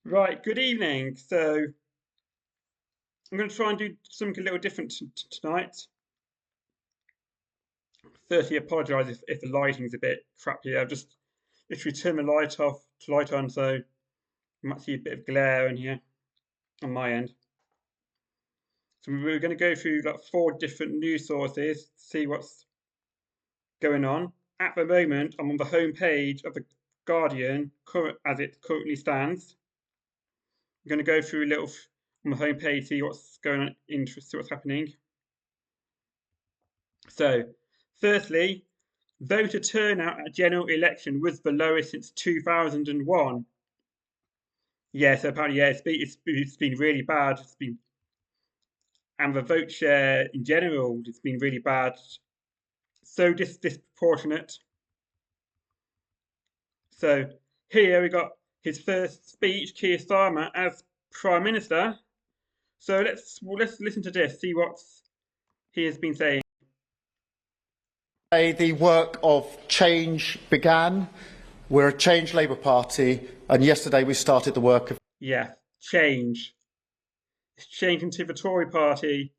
Right, good evening. So I'm going to try and do something a little different tonight. Firstly, apologise if the lighting's a bit crap here. I've just literally turned the light off to light on, so you might see a bit of glare in here on my end. So we're going to go through like 4 different news sources to see what's going on. At the moment, I'm on the home page of the Guardian as it currently stands. I'm going to go through a little on the home page, see what's going on, see what's happening. So, firstly, voter turnout at general election was the lowest since 2001. Yeah, so apparently, yeah, it's been really bad. And the vote share in general, it's been really bad. So disproportionate. So here we got his first speech, Keir Starmer, as Prime Minister. So let's listen to this, see what he has been saying. The work of change began. We're a Change Labour Party, and yesterday we started the work of change. It's changing to the Tory Party.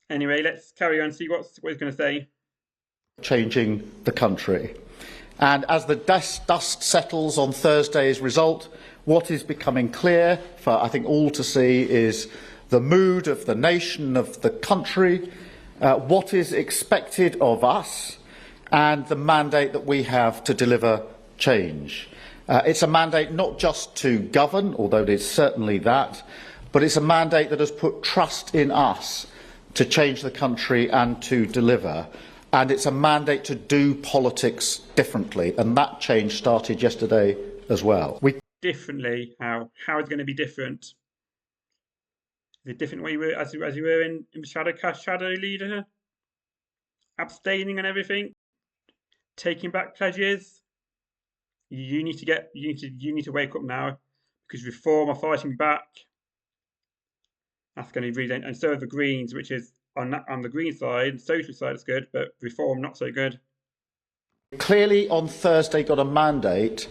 Anyway, let's carry on and see what he's going to say. Changing the country. And as the dust settles on Thursday's result, what is becoming clear for, I think, all to see is the mood of the nation, of the country, what is expected of us, and the mandate that we have to deliver change. It's a mandate not just to govern, although it is certainly that, but it's a mandate that has put trust in us to change the country and to deliver. And it's a mandate to do politics differently, and that change started yesterday as well. Differently? How? How is it going to be different? Is it different when you were as you were in shadow leader, abstaining and everything, taking back pledges? You need to wake up now, because Reform are fighting back. That's going to be really, and so are the Greens, which is on the Green side, social side is good, but Reform not so good. Clearly on Thursday got a mandate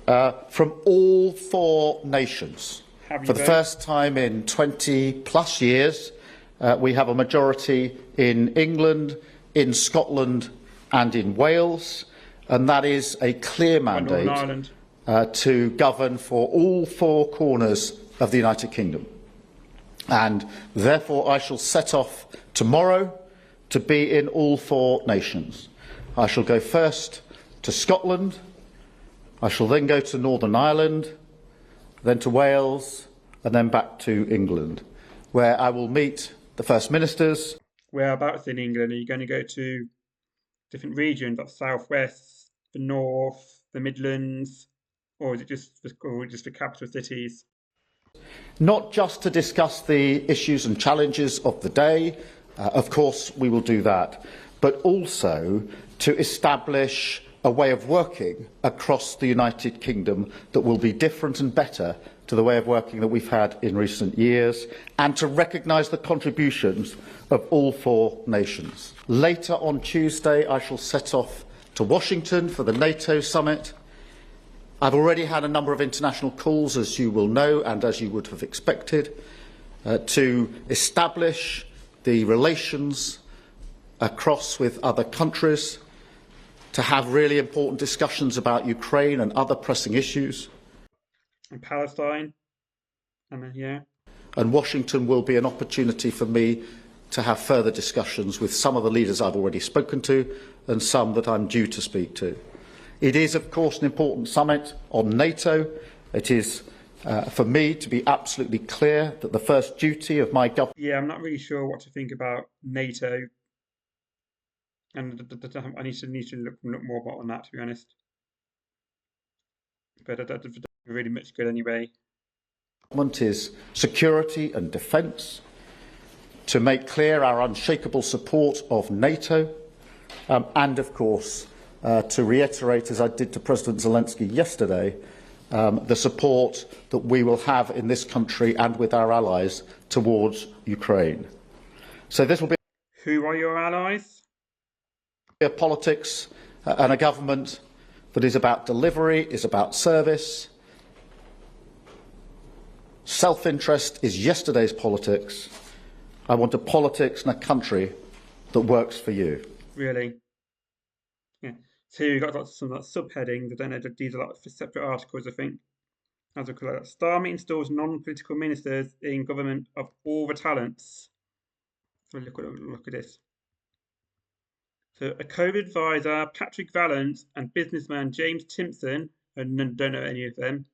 from all 4 nations. For the first time in 20 plus years, we have a majority in England, in Scotland and in Wales, and that is a clear mandate to govern for all 4 corners of the United Kingdom. And therefore I shall set off tomorrow to be in all 4 nations. I shall go first to Scotland, I shall then go to Northern Ireland, then to Wales, and then back to England, where I will meet the First Ministers. Whereabouts in England? Are you going to go to different regions, like South West, the North, the Midlands, or is it just the capital cities? Not just to discuss the issues and challenges of the day, of course we will do that, but also to establish a way of working across the United Kingdom that will be different and better to the way of working that we've had in recent years, and to recognise the contributions of all 4 nations. Later on Tuesday, I shall set off to Washington for the NATO summit. I've already had a number of international calls, as you will know, and as you would have expected, to establish the relations across with other countries, to have really important discussions about Ukraine and other pressing issues. And Palestine, And Washington will be an opportunity for me to have further discussions with some of the leaders I've already spoken to and some that I'm due to speak to. It is, of course, an important summit on NATO. It is, for me, to be absolutely clear that the first duty of my government... Yeah, I'm not really sure what to think about NATO. And I need to look more about on that, to be honest. But that doesn't really much good anyway. Government is security and defence, to make clear our unshakable support of NATO, and, of course, to reiterate, as I did to President Zelensky yesterday, the support that we will have in this country and with our allies towards Ukraine. So this will be... Who are your allies? A politics and a government that is about delivery, is about service, Self-interest is yesterday's politics. I want a politics and a country that works for you. Really. Yeah. So you've got some like subheadings. I don't know, these are like for separate articles, I think. As I call it, Starmer installs non-political ministers in government of all the talents. So look at this. So a COVID advisor, Patrick Vallance, and businessman James Timpson, I don't know any of them,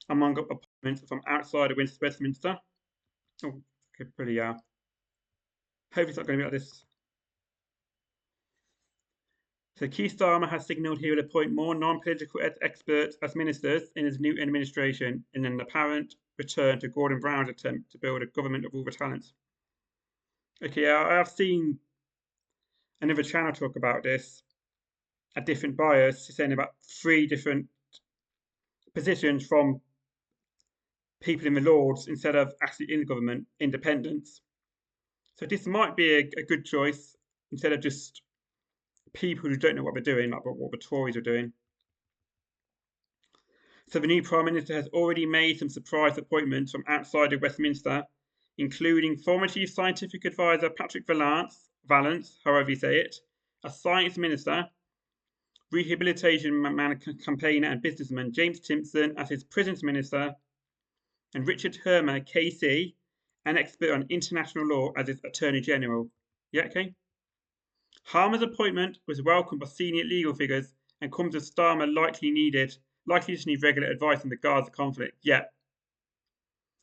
among appointments from outside of Westminster. Oh, okay, pretty Hope it's not going to be like this. So Keir Starmer has signalled he will appoint more non-political experts as ministers in his new administration in an apparent return to Gordon Brown's attempt to build a government of all the talents. Okay, I have seen another channel talk about this, a different bias, saying about 3 different positions from people in the Lords instead of actually in the government, independents. So this might be a good choice instead of just people who don't know what they're doing, like what the Tories are doing. So the new Prime Minister has already made some surprise appointments from outside of Westminster, including former Chief Scientific Advisor Patrick Vallance, however you say it, a Science Minister, Rehabilitation campaigner and businessman James Timpson as his Prisons Minister, and Richard Hermer, KC, an expert on international law, as his Attorney General. Yeah, okay. Harmer's appointment was welcomed by senior legal figures and comes as Starmer likely to need regular advice on the Gaza conflict. Yeah.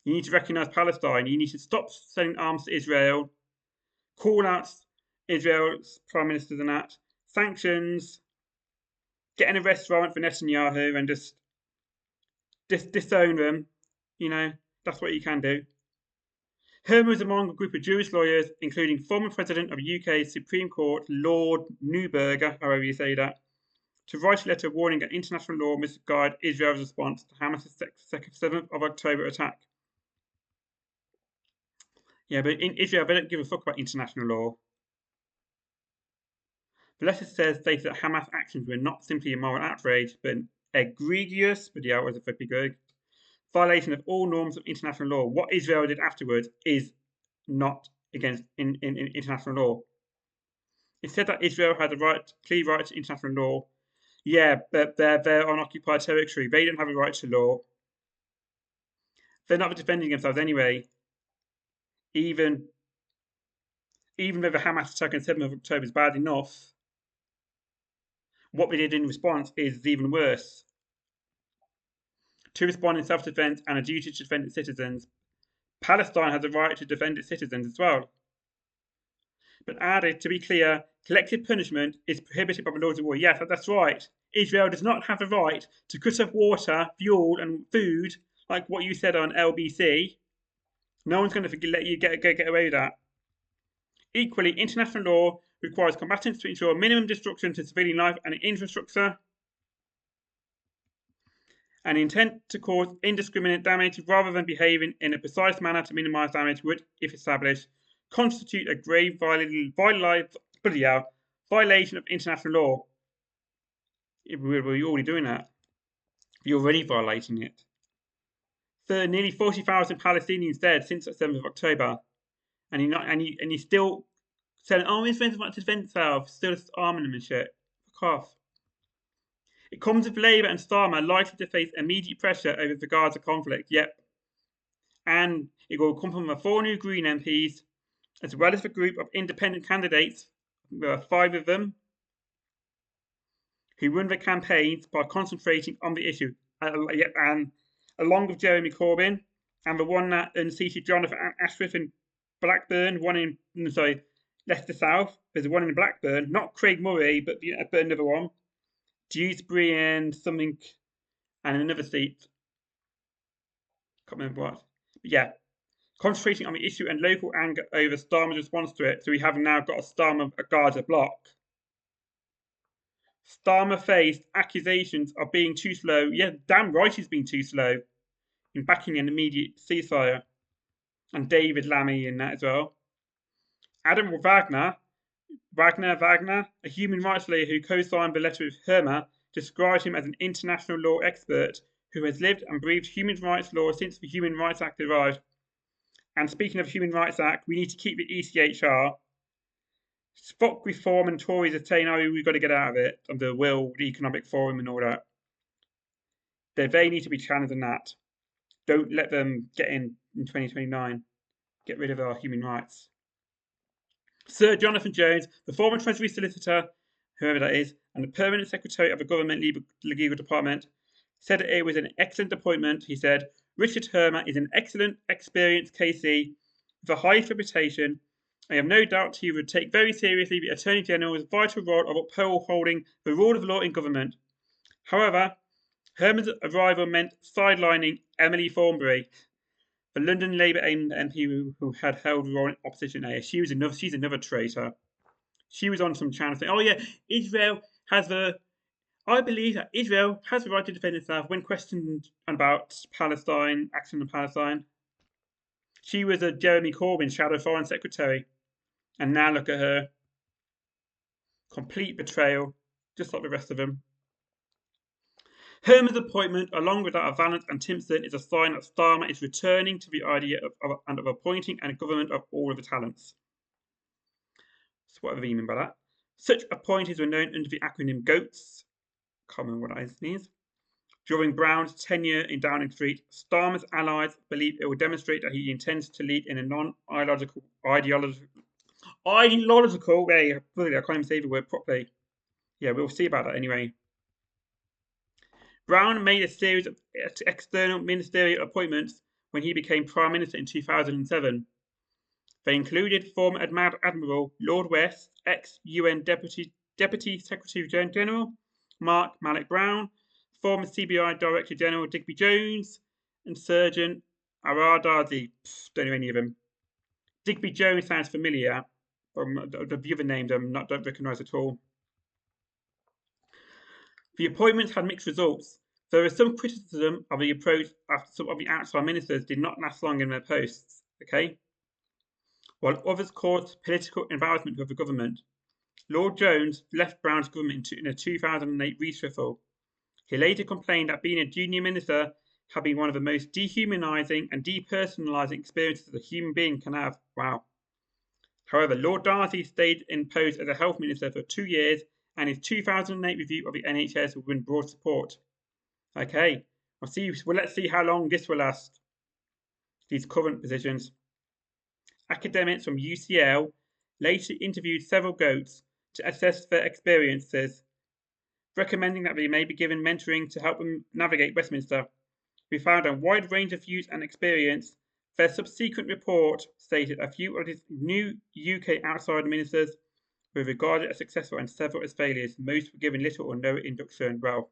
You need to recognise Palestine. You need to stop selling arms to Israel. Call out Israel's prime ministers and that. Sanctions. Get an arrest warrant for Netanyahu and just disown them. You know, that's what you can do. Hermer was among a group of Jewish lawyers, including former President of UK Supreme Court Lord Neuberger, however you say that, to write a letter warning that international law must guide Israel's response to Hamas's 7th of October attack. Yeah, but in Israel, they don't give a fuck about international law. The letter states that Hamas actions were not simply a moral outrage, but an egregious, but yeah, it was a very good violation of all norms of international law. What Israel did afterwards is not against international law. It said that Israel had a clear right to international law. Yeah, but they're on occupied territory. They don't have a right to law. They're not defending themselves anyway. Even though the Hamas attack on 7th of October is bad enough, what they did in response is even worse. To respond in self-defense and a duty to defend its citizens, Palestine has a right to defend its citizens as well. But added, to be clear, collective punishment is prohibited by the laws of war. Yes, that's right. Israel does not have the right to cut off water, fuel, and food like what you said on LBC. No one's going to let you get away with that. Equally, international law requires combatants to ensure minimum destruction to civilian life and infrastructure, and intent to cause indiscriminate damage rather than behaving in a precise manner to minimise damage would, if established, constitute a grave violation of international law. We're already doing that. You're already violating it. So nearly 40,000 Palestinians dead since the 7th of October, and you're still saying, "Oh, Israel want to defend themselves," still arming them and shit. Fuck off. It comes with Labour and Starmer likely to face immediate pressure over the Gaza conflict. Yep. And it will come from the 4 new Green MPs, as well as the group of independent candidates, there are 5 of them, who run their campaigns by concentrating on the issue. And along with Jeremy Corbyn, and the one that unseated Jonathan Ashworth in Blackburn, one in, Leicester South, there's one in Blackburn, not Craig Murray, but another one. Dewsbury and something, and another seat. Can't remember what. But yeah, concentrating on the issue and local anger over Starmer's response to it. So we have now got a Starmer Gaza block. Starmer faced accusations of being too slow. Yeah, damn right he's been too slow in backing an immediate ceasefire. And David Lammy in that as well. Adam Wagner, a human rights lawyer who co-signed the letter with Hermer, described him as an international law expert who has lived and breathed human rights law since the Human Rights Act arrived. And speaking of Human Rights Act, we need to keep the ECHR. Spock Reform and Tories are saying, oh, we've got to get out of it, of the World Economic Forum and all that. They need to be challenged on that. Don't let them get in 2029. Get rid of our human rights. Sir Jonathan Jones, the former Treasury Solicitor, whoever that is, and the Permanent Secretary of the Government Legal Department, said it was an excellent appointment. He said, Richard Hermer is an excellent, experienced KC with a high reputation. I have no doubt he would take very seriously the Attorney General's vital role of upholding the rule of law in government. However, Herman's arrival meant sidelining Emily Thornberry, the London Labour MP who had held the role in opposition A. She's another traitor. She was on some channel saying, oh yeah, I believe that Israel has the right to defend itself when questioned about Palestine, action in Palestine. She was a Jeremy Corbyn shadow foreign secretary. And now look at her. Complete betrayal, just like the rest of them. Herman's appointment, along with that of Valance and Timpson, is a sign that Starmer is returning to the idea of appointing a government of all of the talents. So whatever you mean by that. Such appointees were known under the acronym GOATS. Can't remember what that means. During Brown's tenure in Downing Street, Starmer's allies believe it will demonstrate that he intends to lead in a non-ideological way. I can't even say the word properly. Yeah, we'll see about that anyway. Brown made a series of external ministerial appointments when he became Prime Minister in 2007. They included former Admiral Lord West, ex-UN Deputy Secretary General Mark Malloch Brown, former CBI Director General Digby Jones, and Surgeon Aradazi. Don't know any of them. Digby Jones sounds familiar, but the other names I don't recognise at all. The appointments had mixed results. There was some criticism of the approach after some of the outside ministers did not last long in their posts, okay? While others caused political embarrassment of the government. Lord Jones left Brown's government in a 2008 reshuffle. He later complained that being a junior minister had been one of the most dehumanising and depersonalising experiences a human being can have. Wow. However, Lord Darcy stayed in post as a health minister for 2 years, and his 2008 review of the NHS will win broad support. Okay, let's see how long this will last. These current positions. Academics from UCL later interviewed several GOATs to assess their experiences, recommending that they may be given mentoring to help them navigate Westminster. We found a wide range of views and experience. Their subsequent report stated a few of these new UK outside ministers were regarded as successful and several as failures. Most were given little or no induction. Well,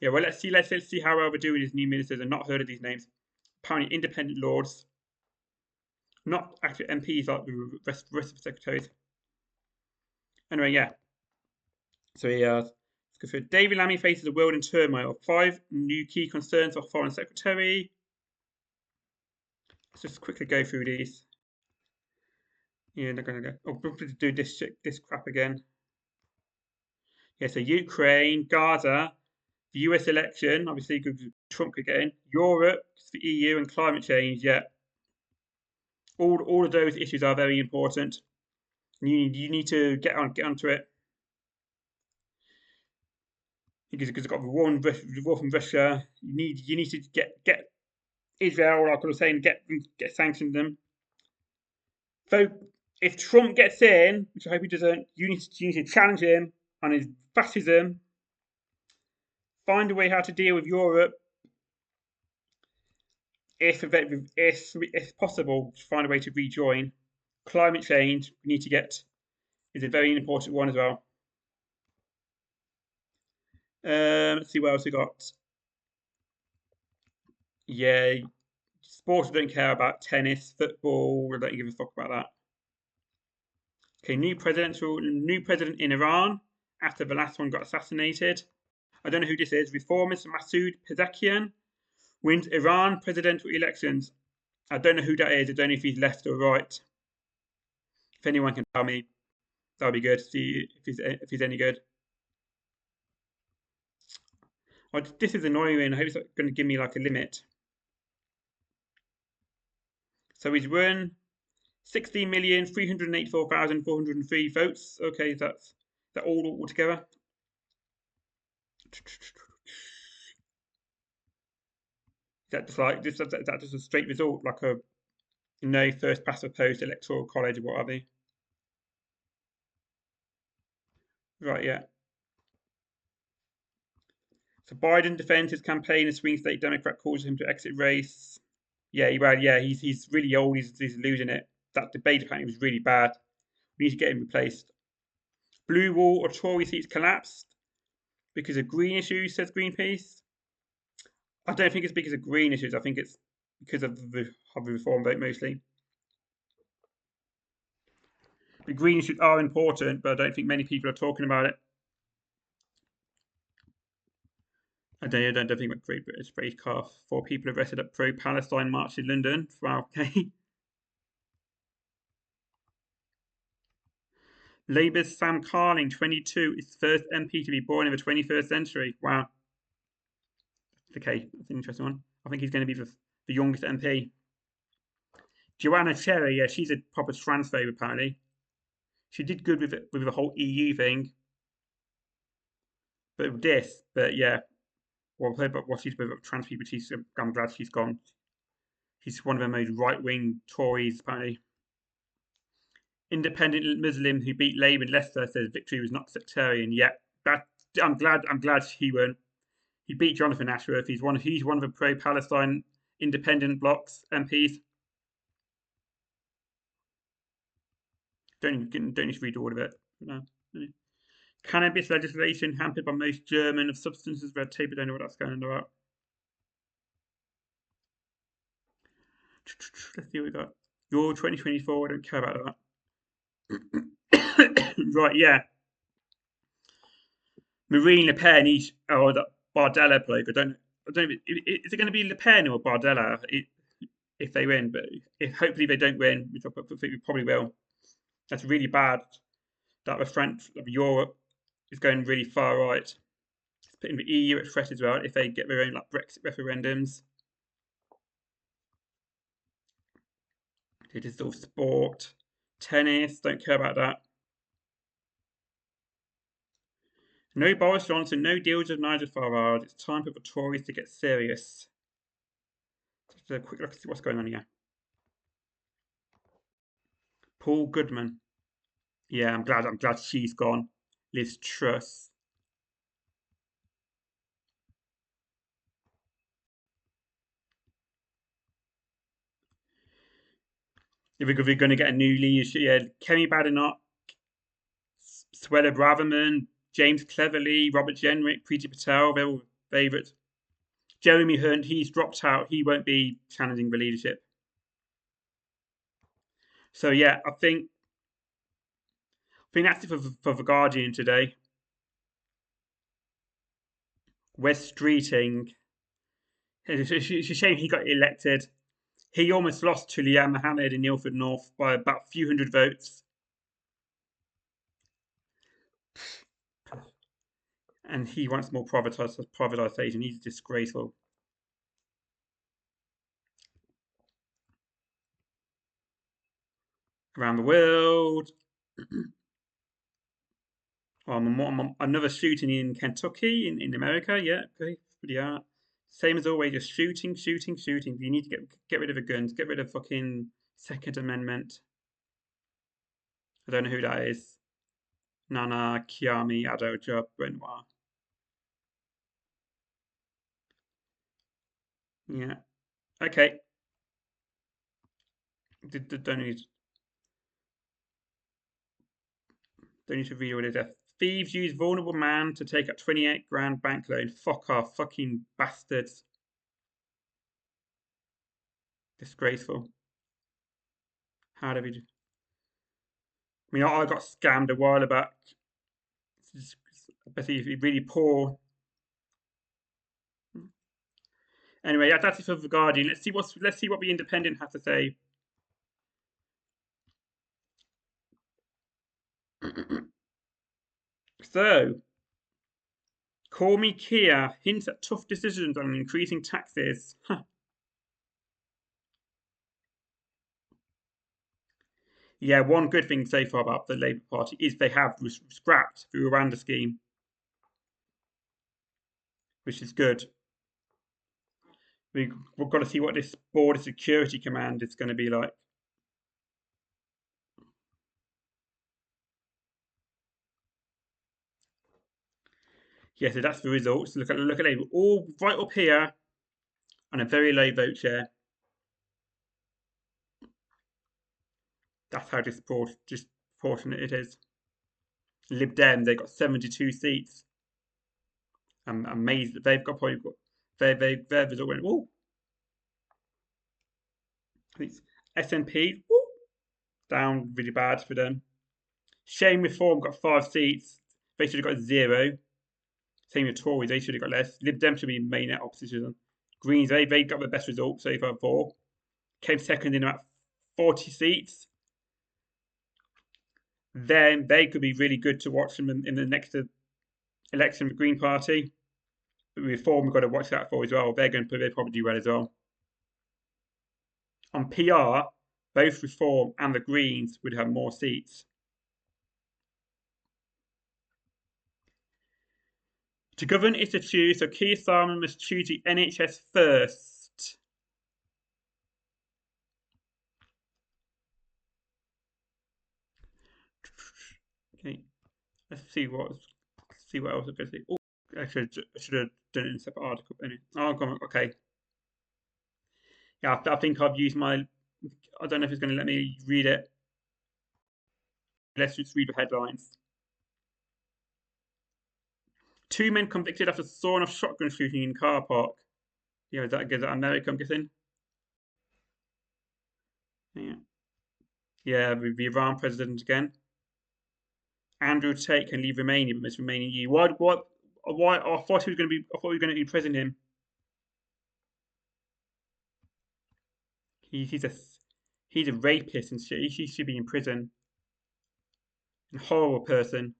yeah, well, let's see how well we're doing as new ministers. I've not heard of these names. Apparently independent lords. Not actually MPs like the rest of the secretaries. Anyway, yeah. So let's go through. David Lammy faces the world in turmoil. 5 new key concerns of Foreign Secretary. Let's just quickly go through these. Yeah, they're going to go. Oh, we'll do this crap again. Yeah, so Ukraine, Gaza, the US election, obviously Trump again, Europe, the EU, and climate change. Yeah, all of those issues are very important. You need to get onto it. Because it's got the war from Russia. You need to get Israel, like I was saying, get sanctioned them. So if Trump gets in, which I hope he doesn't, you need to challenge him on his fascism. Find a way how to deal with Europe. If possible, find a way to rejoin. Climate change, we need to get, is a very important one as well. Let's see what else we got. Yeah, sports I don't care about. Tennis, football, I don't give a fuck about that. Okay, new president in Iran after the last one got assassinated. I don't know who this is. Reformist Masoud Pezeshkian wins Iran presidential elections. I don't know who that is. I don't know if he's left or right. If anyone can tell me, that would be good. See if he's any good. Oh, this is annoying. I hope it's not going to give me like a limit. So he's won 16,384,403 votes. Okay, that's that all together. Is that just like this? That just a straight result, like a no first past the post electoral college or what are they? Right, yeah. So Biden defends his campaign as swing state Democrat calls him to exit race. Yeah, well, yeah, he's really old. He's losing it. That debate apparently was really bad. We need to get him replaced. Blue wall or Tory seats collapsed because of green issues, says Greenpeace. I don't think it's because of green issues. I think it's because of the reform vote mostly. The green issues are important, but I don't think many people are talking about it. I don't think about Great British race car. 4 people arrested at pro-Palestine march in London. Wow, okay. Labour's Sam Carling, 22, is the first MP to be born in the 21st century. Wow. Okay, that's an interesting one. I think he's going to be the youngest MP. Joanna Cherry, yeah, she's a proper transphobe apparently. She did good with the whole EU thing, but with this, but yeah, well, what she's with trans people, I'm glad she's gone. She's one of the most right-wing Tories apparently. Independent Muslim who beat Labour in Leicester says victory was not sectarian. Yet I'm glad he won. He beat Jonathan Ashworth. He's one of the pro-Palestine independent bloc's MPs. Don't need to read all of it. No. Cannabis legislation hampered by most German of substances red tape. I don't know what that's going on about. Let's see what we got. Your 2024. I don't care about that. Right, yeah. Marine Le Pen. That Bardella bloke. I don't know. Is it going to be Le Pen or Bardella if they win? But hopefully they don't win, which I think we probably will. That's really bad that the front of Europe is going really far right. It's putting the EU at threat as well if they get their own like Brexit referendums. It is all sport, tennis. Don't care about that. No Boris Johnson, no deals with Nigel Farage. It's time for the Tories to get serious. Just a quick look to see what's going on here. Paul Goodman. Yeah, I'm glad she's gone. Liz Truss. If we're going to get a new leadership, yeah, Kemi Badenoch, Suella Braverman, James Cleverly, Robert Jenrick, Priti Patel, they're all favourites. Jeremy Hunt, he's dropped out. He won't be challenging the leadership. So yeah, I think that's it for the Guardian today. Wes Streeting. It's a shame he got elected. He almost lost to Liam Mohammed in Ilford North by about a few hundred votes. And he wants more privatisation. He's disgraceful. Around the world. Another shooting in Kentucky, in America. Yeah, okay, yeah. Same as always, just shooting. You need to get rid of the guns. Get rid of fucking Second Amendment. I don't know who that is. Nana Kiami Adoja Benoit. Yeah. Okay. Don't need to read all of this. Thieves use vulnerable man to take out 28 grand bank loan. Fuck off, fucking bastards. Disgraceful. How do we do? I mean, I got scammed a while back. Especially really poor. Anyway, that's it for the Guardian. Let's see what the Independent has to say. So, Call me Kia hints at tough decisions on increasing taxes. Yeah, one good thing so far about the Labour Party is they have scrapped the Rwanda scheme, which is good. We've got to see what this Border Security Command is going to be like. Yeah, so that's the results. Look at Labour, all right up here on a very low vote share. That's how disproportionate it is. Lib Dem, they got 72 seats. I'm amazed that they've got probably got their result went. Oh, SNP down really bad for them. Shame Reform got 5 seats. They should have got 0. Same with Tories, they should have got less. Lib Dem should be main opposition. Greens, they got the best result so far 4. Came second in about 40 seats. Then they could be really good to watch them in the next election, the Green Party. But Reform, we've got to watch that for as well. They're probably do well as well. On PR, both Reform and the Greens would have more seats. To govern is to choose, so Keir Starmer must choose the NHS first. Okay, let's see what else I'm going to say. Oh, I should have done it in a separate article. Anyway. Oh, okay. Yeah, I think I've used my. I don't know if it's going to let me read it. Let's just read the headlines. 2 men convicted after sawn-off shotgun shooting in car park. Yeah, is that America, I'm guessing? Yeah, the Iran president again. Andrew Tate can leave Romania but must remain in EU. Why? I thought we were going to imprison him. He's a rapist and shit. He should be in prison. A horrible person.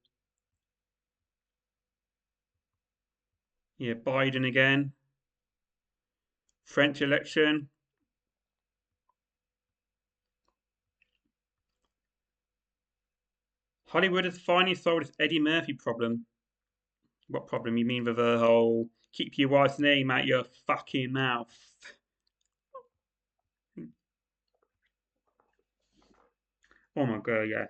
Yeah, Biden again. French election. Hollywood has finally solved its Eddie Murphy problem. What problem? You mean with the whole keep your wife's name out your fucking mouth? Oh my god, yeah.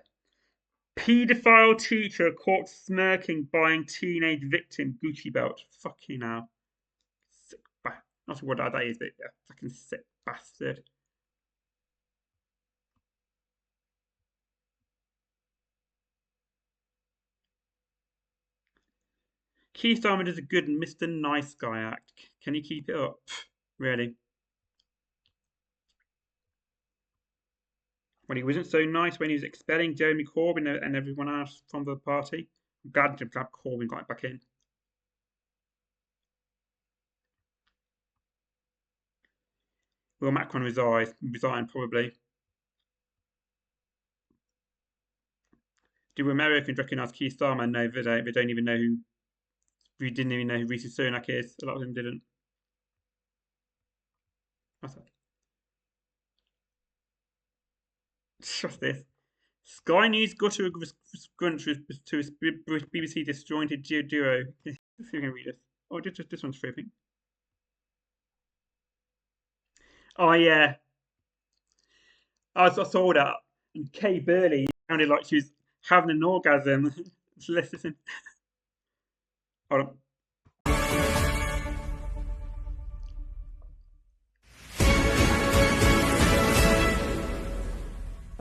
Paedophile teacher caught smirking buying teenage victim Gucci belt. Fucking hell. Sick not sure what that is, but yeah, fucking sick bastard. Keith Starmer does a good Mr. Nice Guy act. Can he keep it up? Really? Well, he wasn't so nice when he was expelling Jeremy Corbyn and everyone else from the party. I'm glad Corbyn got back in. Will Macron resign probably. Do Americans recognise Keir Starmer? No, they don't even know who. We didn't even know who Rishi Sunak is. A lot of them didn't. What's that? What's this? Sky News gutter scrunch to a BBC disjointed duo. Let's see if we can read this. Oh, this one's free, I think. Oh, yeah. I saw that. And Kay Burley sounded like she was having an orgasm. Let's listen. Hold on.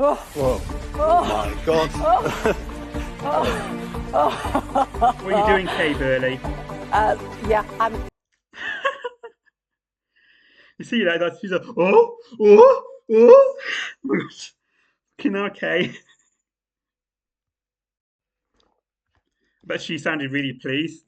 Oh my God. What are you doing, Kay Burley? Yeah, I'm. You see that? She's like, oh my gosh. Fucking okay. But she sounded really pleased.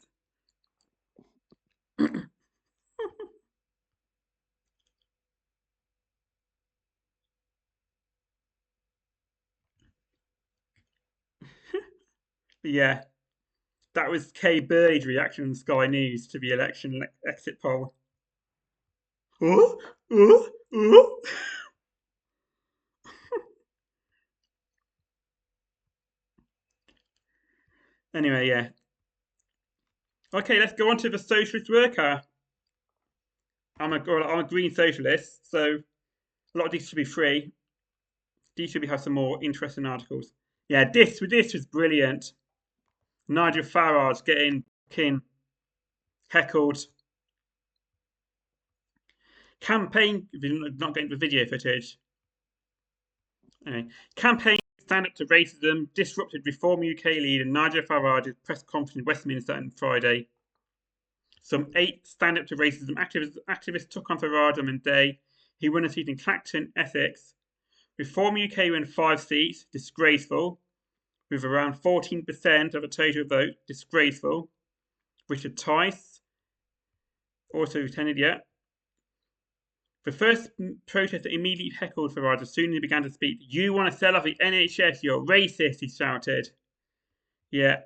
Yeah. That was Kay Bird's reaction on Sky News to the election exit poll. Ooh, ooh, ooh. Anyway, yeah. Okay, let's go on to the socialist worker. I'm a green socialist, so a lot of these should be free. These should have some more interesting articles. Yeah, this was brilliant. Nigel Farage getting heckled. Campaign, not getting the video footage. Anyway, campaign stand up to racism disrupted Reform UK leader Nigel Farage's press conference in Westminster on Friday. Some 8 stand up to racism activists took on Farage on Monday. He won a seat in Clacton, Essex. Reform UK won 5 seats, disgraceful, with around 14% of the total vote, disgraceful. Richard Tice also attended, yeah. The first protester immediately heckled Farage as soon as he began to speak. You want to sell off the NHS, you're racist, he shouted. Yeah.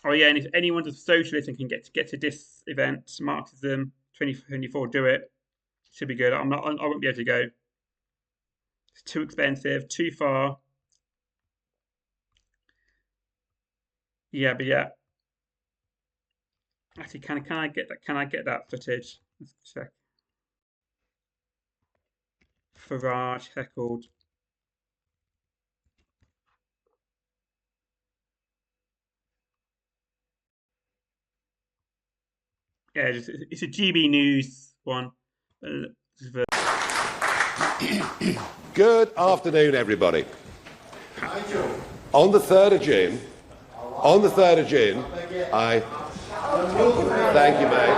Oh yeah, and if anyone's a socialist and can get to this event, Marxism 2024, do it. Should be good. I won't be able to go. It's too expensive, too far. Yeah, but yeah. Actually, can I get that? Can I get that footage? Let's check. Farage heckled. Yeah, it's a GB News one. Good afternoon, everybody. On the 3rd of June, I... Thank you, mate.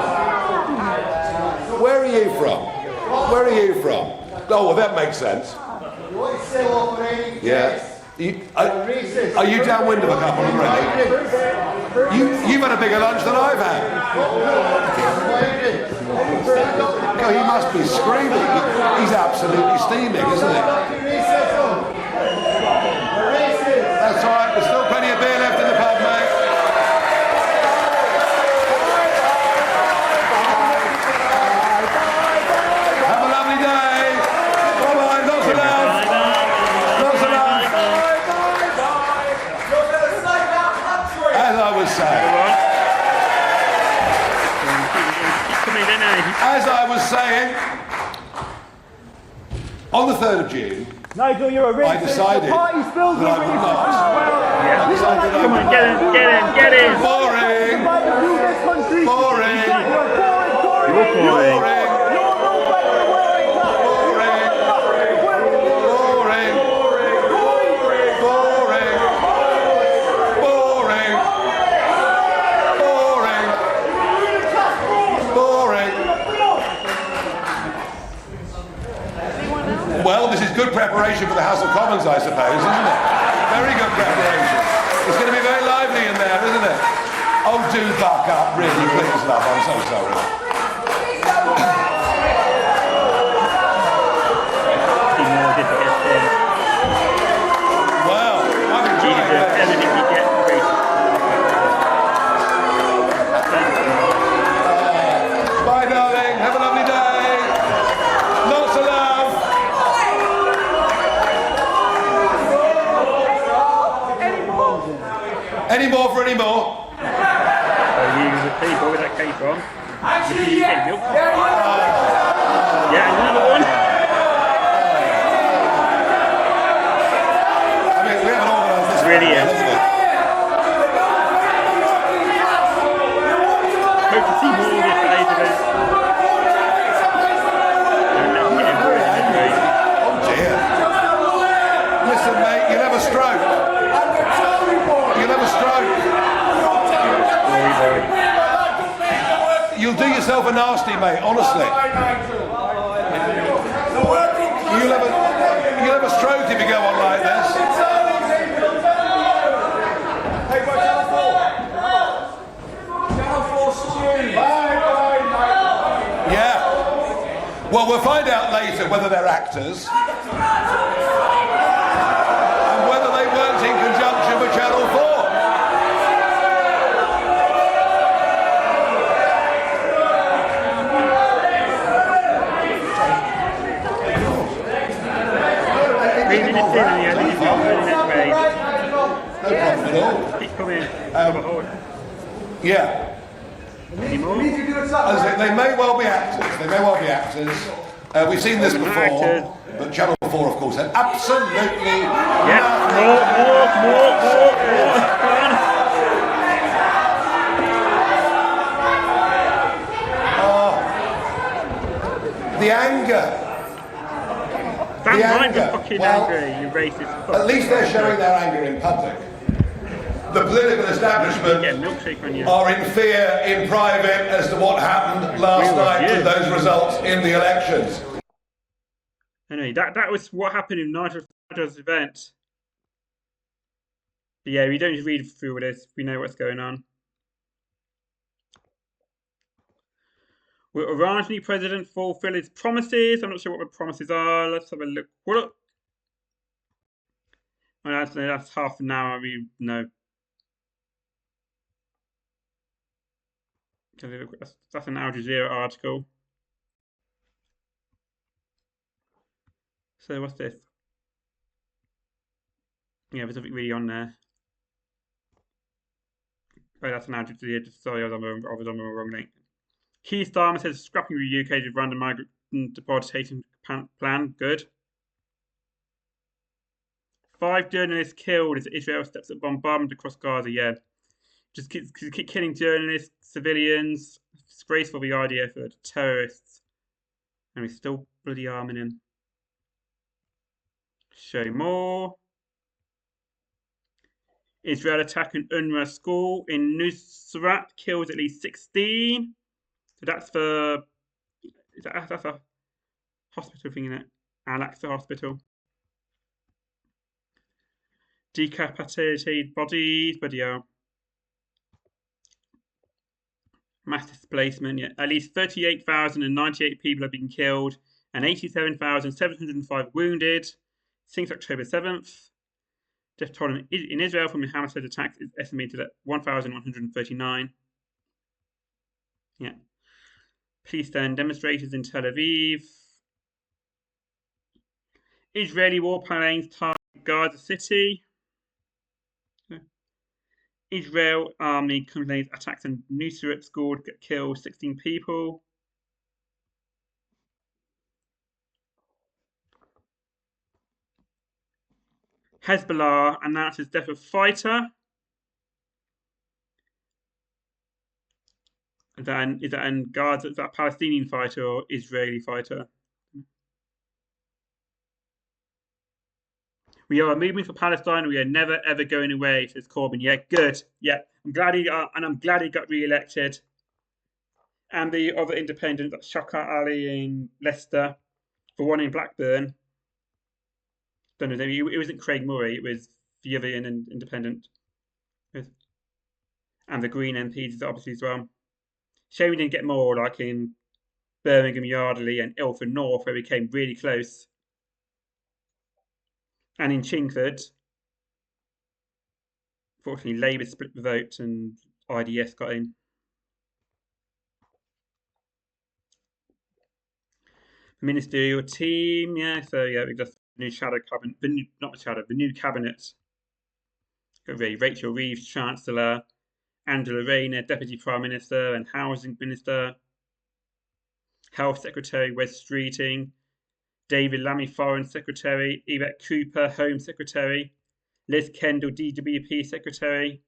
Where are you from? Oh, well, that makes sense. Yeah. Are you downwind of a couple already? You've had a bigger lunch than I've had. God, he must be screaming. He's absolutely steaming, isn't he? That's all right. There's still plenty of beer left in the pub, mate. Have a lovely day. Bye-bye. Lots of love. Lots of love. As I was saying, on the 3rd of June, Nigel, you're a racist. I decided the party's filled with that I would not. Yeah. I decided that I Come on, get in. Boring. Boring. Well, this is good preparation for the House of Commons, I suppose, isn't it? Very good preparation. It's going to be very lively in there, isn't it? Oh, do buck up, really, please, love. I'm so sorry. Well, I'm enjoying this. Bye, darling. Have a lovely day. Lots of love. Any more for any more? The people where that came from. Yeah, another one. I mean, we haven't organised this. Brilliant. Hope to see more of this later. Oh dear. Listen, mate, you'll have a stroke. You'll have a stroke. You'll do yourself a nasty, mate, honestly. You'll have a stroke if you go on like this. Yeah. Well, we'll find out later whether they're actors and whether they worked in conjunction with Channel 4. in and yeah, leave it running that way. No problem at all. Keep coming. Cover hold. Yeah. Any more? As they may well be actors. They may well be actors. We've seen this before, but Channel 4, of course, had absolutely Yeah, more. the anger. That The might be anger. fucking Well, angry, you racist fuck. At least they're showing their anger in public. The political establishment Get a milkshake on you. are in fear in private as to what happened last night with those results in the elections. Anyway, that was what happened in Nigel Farage's event. But yeah, we don't need to read through all this. We know what's going on. Will Iran's new president fulfill his promises? I'm not sure what the promises are. Let's have a look. Well, that's half an hour. We know. That's an Al Jazeera article. So what's this? Yeah, there's nothing really on there. Oh, that's an Al Jazeera. Sorry, I was on the wrong link. Keir Starmer says scrapping the UK's random migrant deportation plan. Good. 5 journalists killed as Israel steps up bombardment across Gaza. Yeah. Just keep killing journalists, civilians. Disgraceful the IDF are terrorists. And we're still bloody arming him. Show more. Israel attack an UNRWA school in Nusrat kills at least 16. So that's for that's a hospital thing, isn't it? Al-Aqsa Hospital. Decapitated bodies, but yeah. Mass displacement, yeah. At least 38,098 people have been killed and 87,705 wounded since October 7th. Death toll in Israel from the Hamas-led attacks is estimated at 1,139. Yeah. Peace then. Demonstrators in Tel Aviv. Israeli warplanes target Gaza City. Israel army complains attacks on Nusrat school kill 16 people. Hezbollah announces death of fighter. Is that in Gaza? Is that a Palestinian fighter or Israeli fighter? We are moving for Palestine. We are never ever going away, says Corbyn. Yeah, good. Yeah, I'm glad he got re-elected. And the other independent, that's Shaukat Ali in Leicester, for one in Blackburn. Don't know. It wasn't Craig Murray. It was the other independent, and the Green MPs obviously as well. Shame we didn't get more like in Birmingham Yardley and Ilford North, where we came really close. And in Chingford, fortunately, Labour split the vote and IDS got in. The ministerial team, yeah. So yeah, we just new shadow cabinet, the new cabinet. Got Rachel Reeves, Chancellor, Angela Rayner, Deputy Prime Minister and Housing Minister, Health Secretary Wes Streeting, David Lammy, Foreign Secretary, Yvette Cooper, Home Secretary, Liz Kendall, DWP Secretary.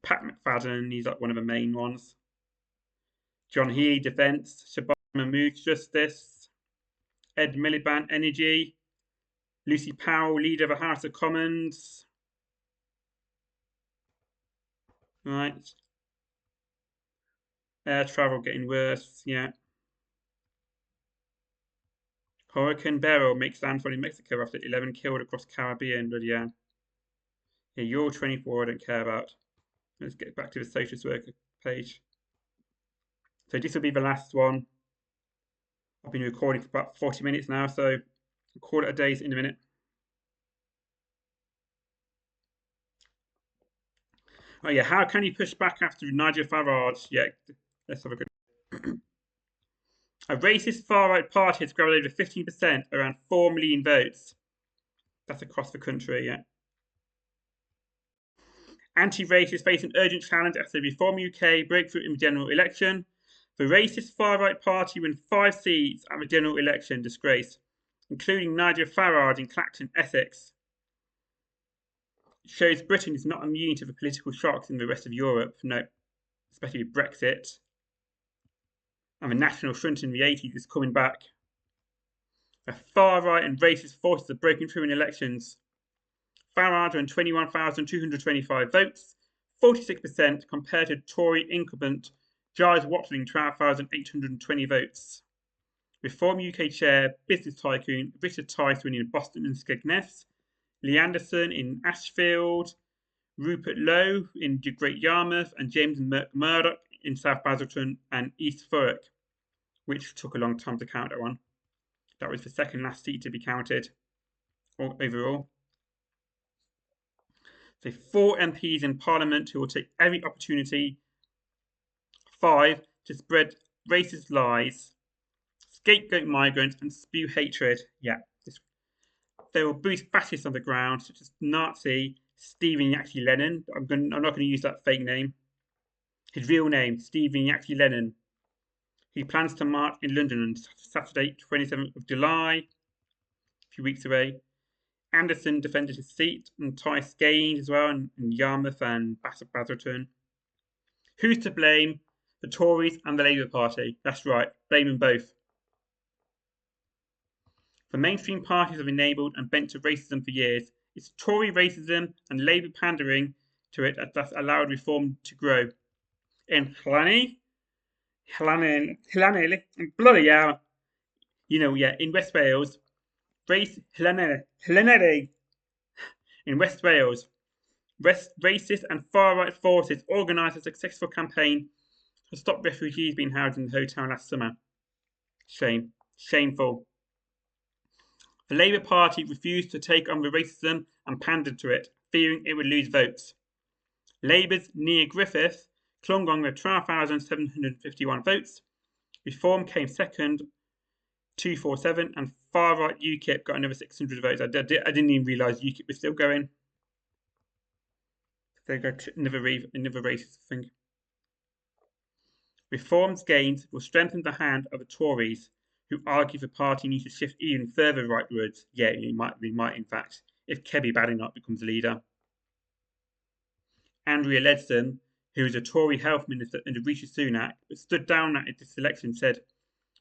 Pat McFadden, he's like one of the main ones. John Healey, Defence, Shabbat Mahmood, Justice, Ed Miliband, Energy, Lucy Powell, Leader of the House of Commons. Right. Air travel getting worse, yeah. Hurricane Beryl makes landfall in Mexico after 11 killed across Caribbean, but yeah. Yeah, you're 24, I don't care about. Let's get back to the social worker page. So this will be the last one. I've been recording for about 40 minutes now, so I'll call it a day in a minute. Oh yeah, how can you push back after Nigel Farage? Yeah, let's have a good A racist far-right party has grabbed over 15%, around 4 million votes. That's across the country, yeah. Anti-racists face an urgent challenge as the Reform UK breakthrough in the general election. The racist far-right party won 5 seats at the general election, disgrace, including Nigel Farage in Clacton, Essex. It shows Britain is not immune to the political shocks in the rest of Europe, no, especially Brexit. And the National Front in the 80s is coming back. The far-right and racist forces are breaking through in elections. Farage won 21,225 votes, 46%, compared to Tory incumbent Giles Watling 12,820 votes. Reform UK chair, business tycoon Richard Tice winning in Boston and Skegness, Lee Anderson in Ashfield, Rupert Lowe in Great Yarmouth, and James Murdoch in South Basildon and East Thurrock, which took a long time to count that one. That was the second last seat to be counted overall. So 4 MPs in Parliament who will take every opportunity. 5 to spread racist lies, scapegoat migrants, and spew hatred. Yeah, they will boost fascists on the ground, such as Nazi Stephen Yaxley Lennon. I'm not going to use that fake name. His real name, Stephen Yaxley Lennon. He plans to march in London on Saturday, 27th of July, a few weeks away. Anderson defended his seat, and Tice gained as well in Yarmouth and Basildon. Who's to blame? The Tories and the Labour Party. That's right, blame them both. The mainstream parties have enabled and bent to racism for years. It's Tory racism and Labour pandering to it that's allowed reform to grow. In Llanelli, bloody hell. In West Wales, Llanelli. In West Wales, racist and far-right forces organised a successful campaign to stop refugees being housed in the hotel last summer. Shameful. The Labour Party refused to take on the racism and pandered to it, fearing it would lose votes. Labour's Nia Griffith clung on with 12,751 votes. Reform came second, 247, and far-right UKIP got another 600 votes. I didn't even realise UKIP was still going. They got another racist thing. Reform's gains will strengthen the hand of the Tories, who argue the party needs to shift even further rightwards. Yeah, they might in fact, if Kebby Badenoch becomes leader. Andrea Leadsom, who is a Tory health minister under Rishi Sunak, but stood down at this election, said,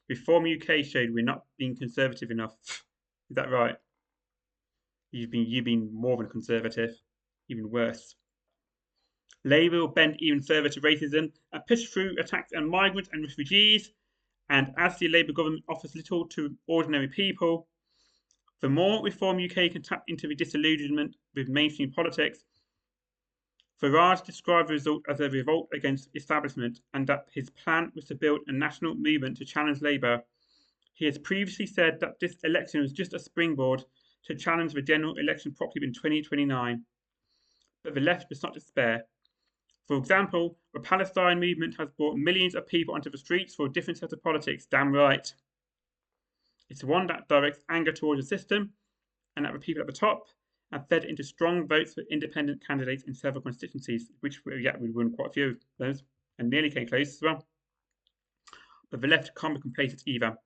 Reform UK showed we're not being conservative enough. Is that right? You've been more than conservative, even worse. Labour will bend even further to racism and push through attacks on migrants and refugees. And as the Labour government offers little to ordinary people, the more Reform UK can tap into the disillusionment with mainstream politics. Farage described the result as a revolt against establishment and that his plan was to build a national movement to challenge Labour. He has previously said that this election was just a springboard to challenge the general election properly in 2029. But the left does not despair. For example, the Palestine movement has brought millions of people onto the streets for a different set of politics. Damn right. It's one that directs anger towards the system and at the people at the top, and fed into strong votes for independent candidates in several constituencies, which, we won quite a few of those, and nearly came close as well. But the left can't be complacent either.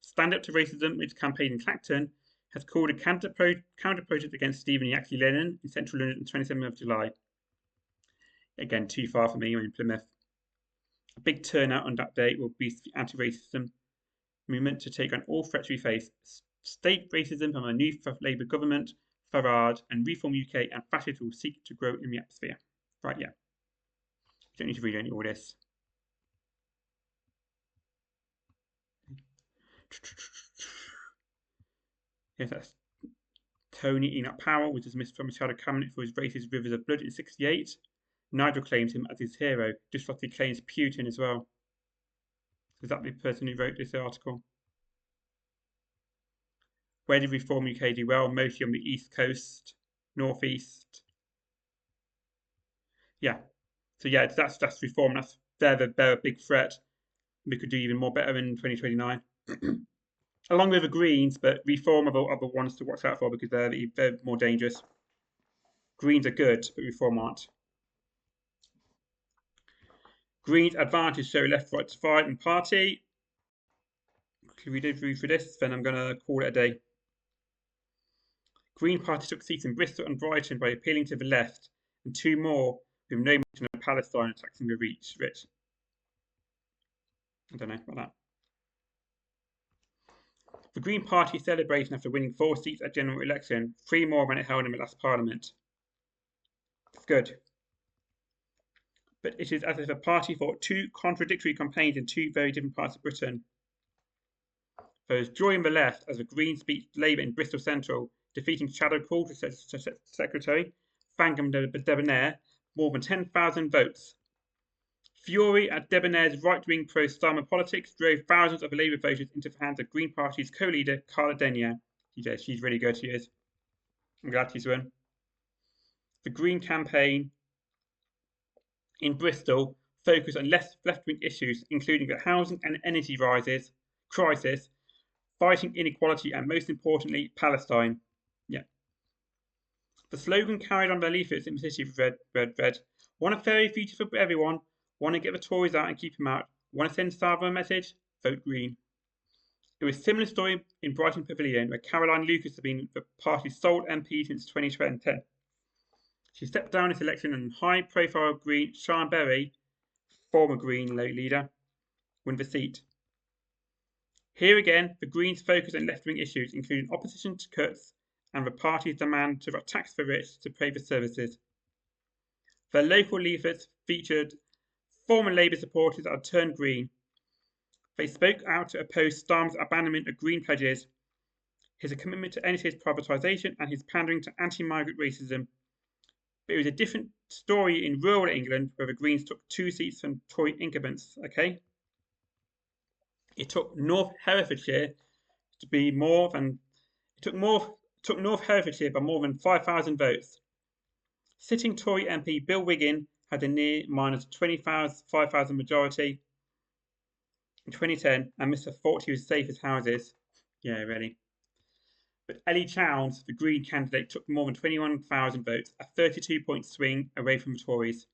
Stand Up to Racism, which campaigned in Clacton, has called a counter-protest against Stephen Yaxley Lennon in central London on 27th of July. Again, too far for me, I'm in Plymouth. A big turnout on that day will boost the anti-racism movement to take on all threats we face. State racism from a new Labour government, Farage, and Reform UK and fascists will seek to grow in the atmosphere. Right, yeah. You don't need to read any all this. Yes, that's Tony Enoch Powell was dismissed from the shadow cabinet for his racist Rivers of Blood in '68. Nigel claims him as his hero, just like he claims Putin as well. Is that the person who wrote this article? Where did Reform UK do well? Mostly on the East Coast, Northeast. Yeah. So yeah, that's Reform. They're a big threat. we could do even more better in 2029. Along with the Greens, but Reform are the other ones to watch out for because they're more dangerous. Greens are good, but Reform aren't. Greens advantage show left-right divide and party. If we did through this, then I'm going to call it a day. Green Party took seats in Bristol and Brighton by appealing to the left, and 2 more with no mention of Palestine attacking the rich. I don't know about that. The Green Party celebrating after winning 4 seats at general election, 3 more than it held in the last parliament. It's good. But it is as if a party fought 2 contradictory campaigns in 2 very different parts of Britain. Those joined the left as the Greens beat Labour in Bristol Central, defeating Shadow Quarter Secretary Fangam Debonair more than 10,000 votes. Fury at Debonair's right-wing pro-Starmer politics drove thousands of Labour voters into the hands of Green Party's co-leader Carla Denyer. She's really good, she is. I'm glad she's won. The Green campaign in Bristol focused on left-wing issues, including the housing and energy crisis, fighting inequality, and most importantly, Palestine. Yeah. The slogan carried on their leaflets in the city of red. Want a fairy future for everyone? Want to get the Tories out and keep them out? Want to send Salvo a message? Vote Green. It was a similar story in Brighton Pavilion, where Caroline Lucas has been the party's sole MP since 2010. She stepped down this election and high-profile Green Sian Berry, former Green leader, won the seat. Here again, the Greens focus on left-wing issues, including opposition to cuts and the party's demand to tax the rich to pay for services. Their local leaflets featured former Labour supporters that had turned Green. They spoke out to oppose Starmer's abandonment of Green pledges, his commitment to NHS privatisation, and his pandering to anti-migrant racism. But it was a different story in rural England, where the Greens took 2 seats from Tory incumbents. Okay, it took North Herefordshire to be more than took North Herefordshire by more than 5,000 votes. Sitting Tory MP Bill Wiggin had a near -5,000 majority in 2010, and Mr. thought he was safe as houses. Yeah, really. But Ellie Chowns, the Green candidate, took more than 21,000 votes, a 32-point swing away from the Tories.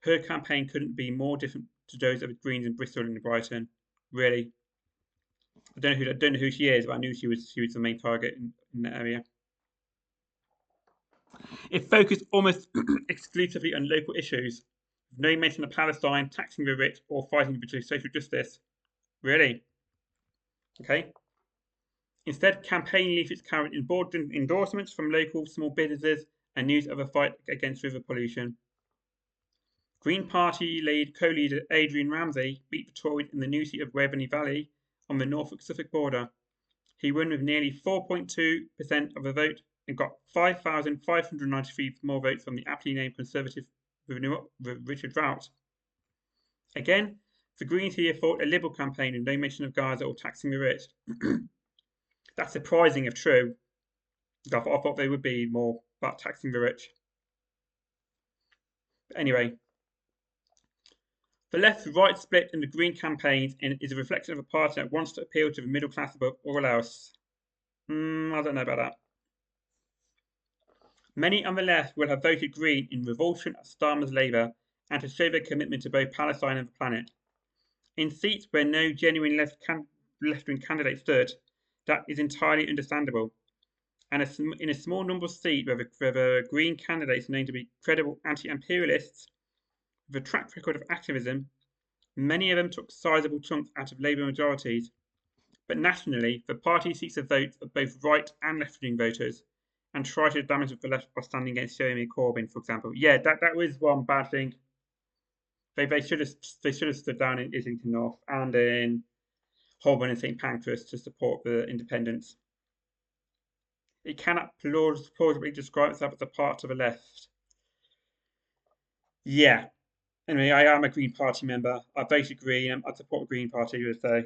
Her campaign couldn't be more different to those of the Greens in Bristol and Brighton. Really. I don't know who she is, but I knew she was the main target in that area. It focused almost exclusively on local issues, with no mention of Palestine, taxing the rich, or fighting for social justice. Really? Okay. Instead, campaign leaflets carried important endorsements from local small businesses and news of a fight against river pollution. Green Party co-leader Adrian Ramsay beat the Tories in the new seat of Waveney Valley on the Norfolk-Suffolk border. He won with nearly 4.2% of the vote and got 5,593 more votes from the aptly named Conservative Richard Rout. Again, the Greens here fought a Liberal campaign with no mention of Gaza or taxing the rich. That's surprising if true. I thought they would be more about taxing the rich. But anyway, the left-right split in the Green campaigns is a reflection of a party that wants to appeal to the middle class above all else. I don't know about that. Many on the left will have voted Green in revulsion at Starmer's Labour and to show their commitment to both Palestine and the planet. In seats where no genuine left-wing candidate stood, that is entirely understandable. And in a small number of seats where the Green candidates are known to be credible anti-imperialists, with a track record of activism, many of them took sizable chunks out of Labour majorities. But nationally, the party seeks the votes of both right and left-wing voters, and try to damage the left by standing against Jeremy Corbyn, for example. Yeah, that was one bad thing. They should have stood down in Islington North and in Holborn and St Pancras to support the independents. It cannot plausibly describe itself as a part of the left. Yeah. Anyway, I am a Green Party member. I voted Green. I support the Green Party. So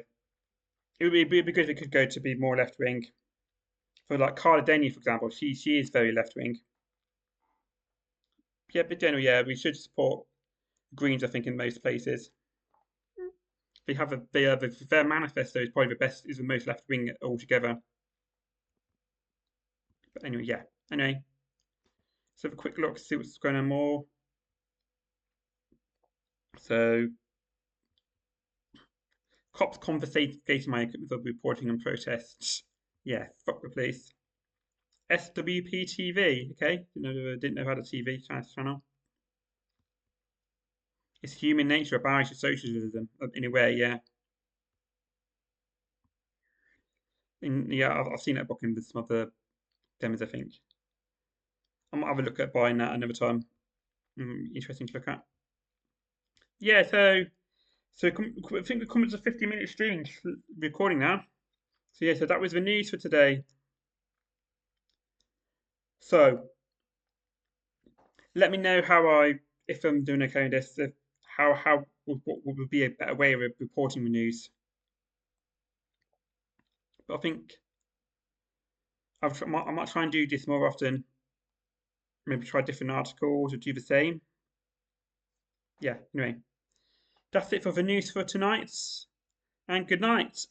it would be good if it could go to be more left wing. For like Carla Denny, for example, she is very left wing. Yeah, but generally, yeah, we should support Greens, I think, in most places. their manifesto is probably the most left wing altogether. But anyway, yeah. Anyway, let's have a quick look, see what's going on more. So, cops confiscating my equipment for reporting on protests. Yeah, fuck the police. SWP TV, okay? Didn't know how a TV channel. It's human nature, a barrier to socialism, in a way, yeah. I've seen that book in some other demos, I think. I might have a look at buying that another time. Interesting to look at. Yeah, so I think we're coming to a 50-minute stream recording now. So yeah, so that was the news for today. So let me know if I'm doing okay with this, what would be a better way of reporting the news. But I think I might try and do this more often. Maybe try different articles or do the same. Yeah, anyway. That's it for the news for tonight. And good night.